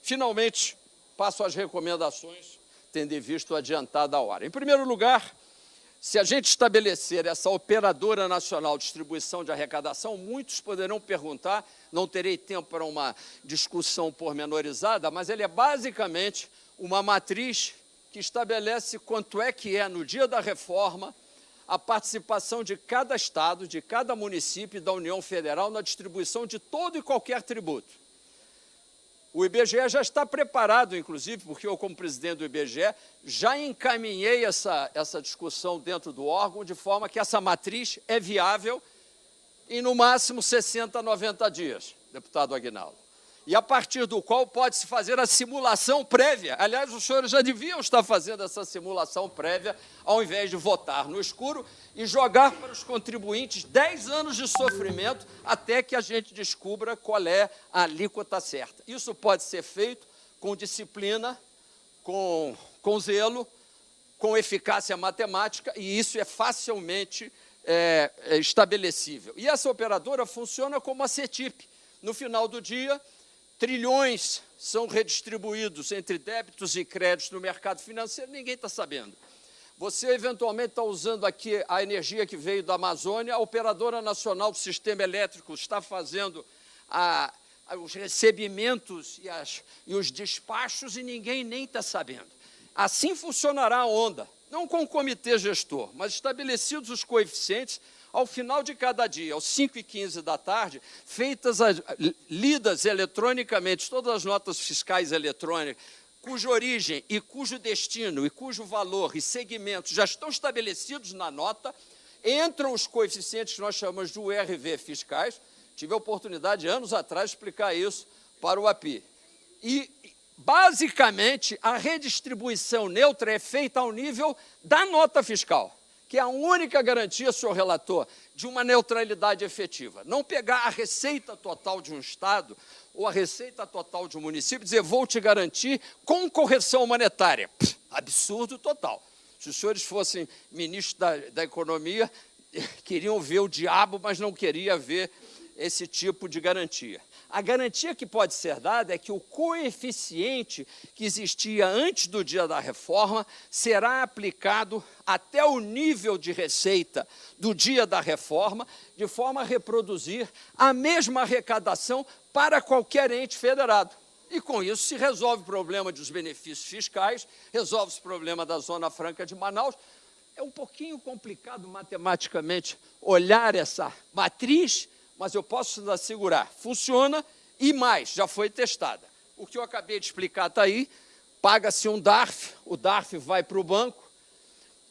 Finalmente, passo às recomendações, tendo em vista o adiantado da hora. Em primeiro lugar, se a gente estabelecer essa operadora nacional de distribuição de arrecadação, muitos poderão perguntar, não terei tempo para uma discussão pormenorizada, mas ele é basicamente uma matriz que estabelece quanto é que é, no dia da reforma, a participação de cada estado, de cada município e da União Federal na distribuição de todo e qualquer tributo. O IBGE já está preparado, inclusive, porque eu, como presidente do IBGE, já encaminhei essa discussão dentro do órgão, de forma que essa matriz é viável em, no máximo, 60 a 90 dias, deputado Aguinaldo. E a partir do qual pode-se fazer a simulação prévia. Aliás, os senhores já deviam estar fazendo essa simulação prévia, ao invés de votar no escuro e jogar para os contribuintes 10 anos de sofrimento até que a gente descubra qual é a alíquota certa. Isso pode ser feito com disciplina, com zelo, com eficácia matemática, e isso é facilmente estabelecível. E essa operadora funciona como a CETIP. No final do dia, trilhões são redistribuídos entre débitos e créditos no mercado financeiro, ninguém está sabendo. Você, eventualmente, está usando aqui a energia que veio da Amazônia, a Operadora Nacional do Sistema Elétrico está fazendo os recebimentos e os despachos e ninguém nem está sabendo. Assim funcionará a onda, não com o comitê gestor, mas estabelecidos os coeficientes, ao final de cada dia, às 5h15 da tarde, lidas eletronicamente todas as notas fiscais eletrônicas, cuja origem e cujo destino e cujo valor e segmentos já estão estabelecidos na nota, entram os coeficientes que nós chamamos de URV fiscais. Tive a oportunidade, anos atrás, de explicar isso para o API. E, basicamente, a redistribuição neutra é feita ao nível da nota fiscal, que é a única garantia, senhor relator, de uma neutralidade efetiva. Não pegar a receita total de um estado ou a receita total de um município e dizer, vou te garantir com correção monetária. Absurdo total. Se os senhores fossem ministros da Economia, queriam ver o diabo, mas não queriam ver esse tipo de garantia. A garantia que pode ser dada é que o coeficiente que existia antes do dia da reforma será aplicado até o nível de receita do dia da reforma, de forma a reproduzir a mesma arrecadação para qualquer ente federado. E, com isso, se resolve o problema dos benefícios fiscais, resolve-se o problema da Zona Franca de Manaus. É um pouquinho complicado matematicamente olhar essa matriz, mas eu posso assegurar, funciona e mais, já foi testada. O que eu acabei de explicar está aí, paga-se um DARF, o DARF vai para o banco,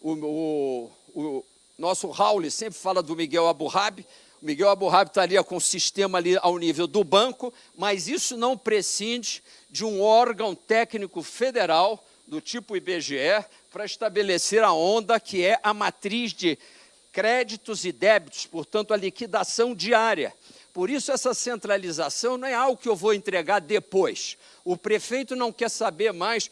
o nosso Raul sempre fala do Miguel Aburrab, o Miguel Aburrab estaria com o sistema ali ao nível do banco, mas isso não prescinde de um órgão técnico federal, do tipo IBGE, para estabelecer a onda que é a matriz de créditos e débitos, portanto, a liquidação diária. Por isso, essa centralização não é algo que eu vou entregar depois. O prefeito não quer saber mais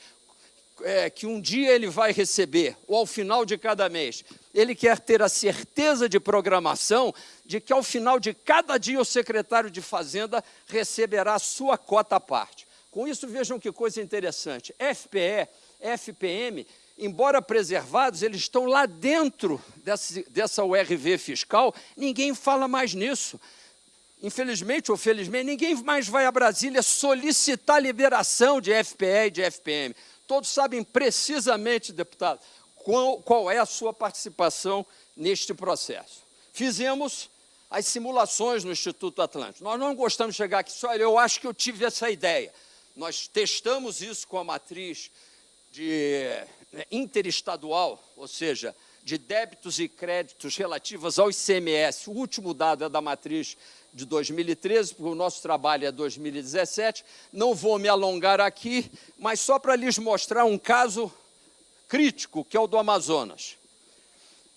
que um dia ele vai receber, ou ao final de cada mês. Ele quer ter a certeza de programação de que, ao final de cada dia, o secretário de Fazenda receberá a sua cota à parte. Com isso, vejam que coisa interessante. FPE, FPM, embora preservados, eles estão lá dentro dessa URV fiscal, ninguém fala mais nisso. Infelizmente ou felizmente, ninguém mais vai a Brasília solicitar liberação de FPE e de FPM. Todos sabem precisamente, deputado, qual é a sua participação neste processo. Fizemos as simulações no Instituto Atlântico. Nós não gostamos de chegar aqui só, eu acho que eu tive essa ideia. Nós testamos isso com a matriz interestadual, ou seja, de débitos e créditos relativos ao ICMS. O último dado é da matriz de 2013, porque o nosso trabalho é 2017. Não vou me alongar aqui, mas só para lhes mostrar um caso crítico, que é o do Amazonas.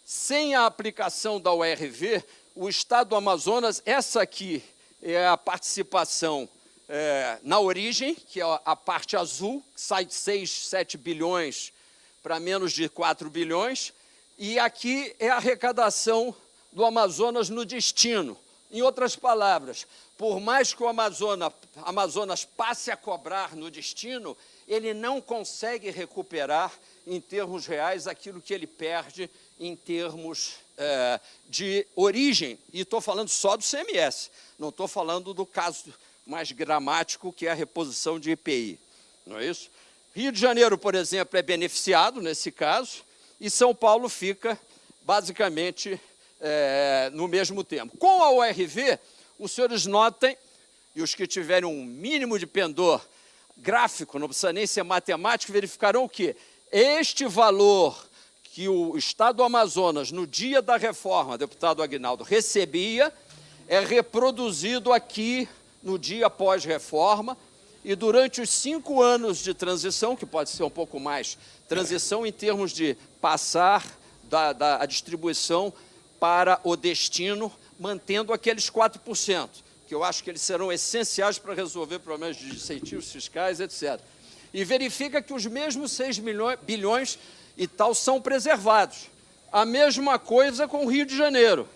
Sem a aplicação da URV, o Estado do Amazonas, essa aqui é a participação na origem, que é a parte azul, que sai de 6, 7 bilhões para menos de 4 bilhões, e aqui é a arrecadação do Amazonas no destino, Em outras palavras, por mais que o Amazonas passe a cobrar no destino, ele não consegue recuperar, em termos reais, aquilo que ele perde em termos de origem. E estou falando só do CMS, não estou falando do caso mais gramático, que é a reposição de IPI. Não é isso? Rio de Janeiro, por exemplo, é beneficiado nesse caso, e São Paulo fica, basicamente, no mesmo tempo. Com a URV, os senhores notem, e os que tiverem um mínimo de pendor gráfico, não precisa nem ser matemático, verificarão que este valor que o Estado do Amazonas, no dia da reforma, deputado Aguinaldo, recebia, é reproduzido aqui no dia pós-reforma, e durante os 5 anos de transição, que pode ser um pouco mais, transição em termos de passar da distribuição para o destino, mantendo aqueles 4%, que eu acho que eles serão essenciais para resolver problemas de incentivos fiscais, etc. E verifica que os mesmos 6 bilhões e tal são preservados. A mesma coisa com o Rio de Janeiro,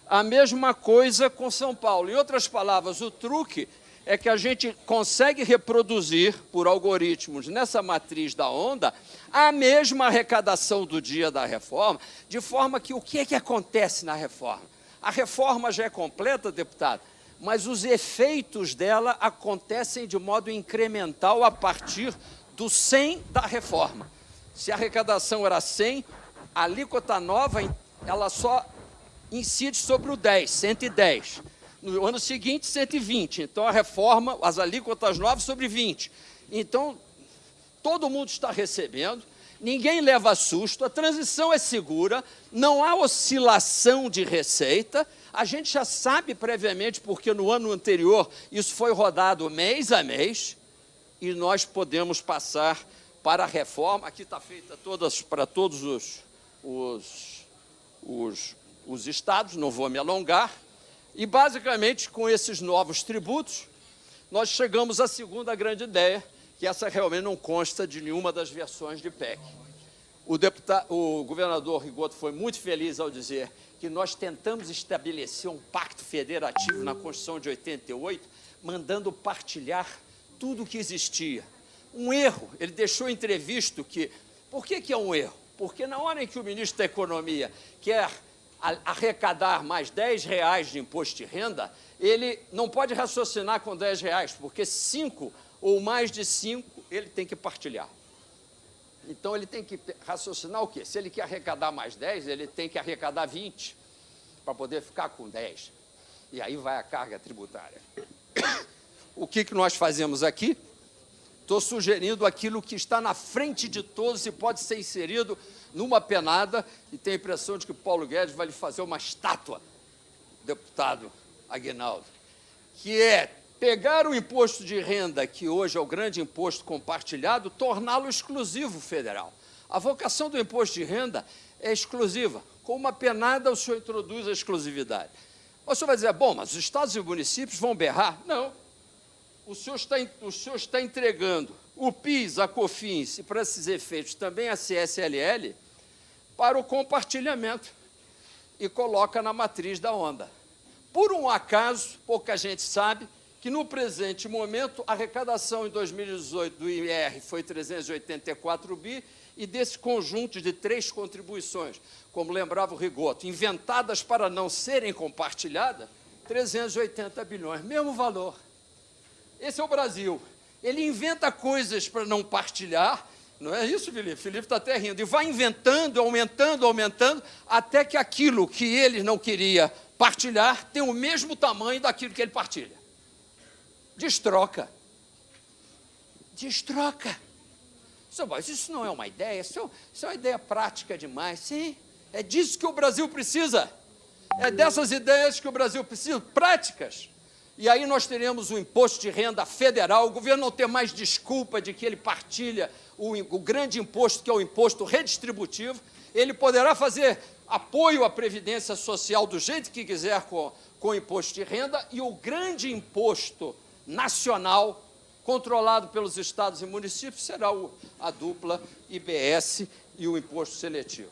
a mesma coisa com São Paulo. Em outras palavras, o truque é que a gente consegue reproduzir, por algoritmos, nessa matriz da onda, a mesma arrecadação do dia da reforma, de forma que o que é que acontece na reforma? A reforma já é completa, deputado, mas os efeitos dela acontecem de modo incremental a partir do 100 da reforma. Se a arrecadação era 100, a alíquota nova, ela só incide sobre o 10, 110. No ano seguinte, 120. Então, a reforma, as alíquotas novas sobre 20. Então, todo mundo está recebendo, ninguém leva susto, a transição é segura, não há oscilação de receita, a gente já sabe previamente, porque no ano anterior isso foi rodado mês a mês, e nós podemos passar para a reforma. Aqui está feita para todos os estados, não vou me alongar. E, basicamente, com esses novos tributos, nós chegamos à segunda grande ideia, que essa realmente não consta de nenhuma das versões de PEC. O governador Rigoto foi muito feliz ao dizer que nós tentamos estabelecer um pacto federativo na Constituição de 88, mandando partilhar tudo o que existia. Um erro, ele deixou entrevisto que... Por que é um erro? Porque na hora em que o ministro da Economia quer arrecadar mais R$10 de imposto de renda, ele não pode raciocinar com R$10, porque 5 ou mais de 5 ele tem que partilhar. Então, ele tem que raciocinar o quê? Se ele quer arrecadar mais 10, ele tem que arrecadar 20, para poder ficar com 10. E aí vai a carga tributária. O que nós fazemos aqui? Estou sugerindo aquilo que está na frente de todos e pode ser inserido numa penada, e tenho a impressão de que Paulo Guedes vai lhe fazer uma estátua, deputado Aguinaldo, que é pegar o imposto de renda, que hoje é o grande imposto compartilhado, torná-lo exclusivo federal. A vocação do imposto de renda é exclusiva. Com uma penada, o senhor introduz a exclusividade. O senhor vai dizer, bom, mas os estados e municípios vão berrar? Não. O senhor está entregando o PIS, a COFINS, e para esses efeitos também a CSLL, para o compartilhamento, e coloca na matriz da onda. Por um acaso, pouca gente sabe, que no presente momento a arrecadação em 2018 do IR foi 384 bi, e desse conjunto de 3 contribuições, como lembrava o Rigoto, inventadas para não serem compartilhadas, 380 bilhões, mesmo valor. Esse é o Brasil. Ele inventa coisas para não partilhar, não é isso, Felipe? Felipe está até rindo. E vai inventando, aumentando, aumentando, até que aquilo que ele não queria partilhar tem o mesmo tamanho daquilo que ele partilha. Destroca. Destroca. Mas isso não é uma ideia, isso é uma ideia prática demais. Sim, é disso que o Brasil precisa. É dessas ideias que o Brasil precisa, práticas. E aí nós teremos um imposto de renda federal, o governo não tem mais desculpa de que ele partilha o grande imposto, que é o imposto redistributivo, ele poderá fazer apoio à Previdência Social do jeito que quiser com o imposto de renda, e o grande imposto nacional, controlado pelos estados e municípios, será a dupla IBS e o imposto seletivo.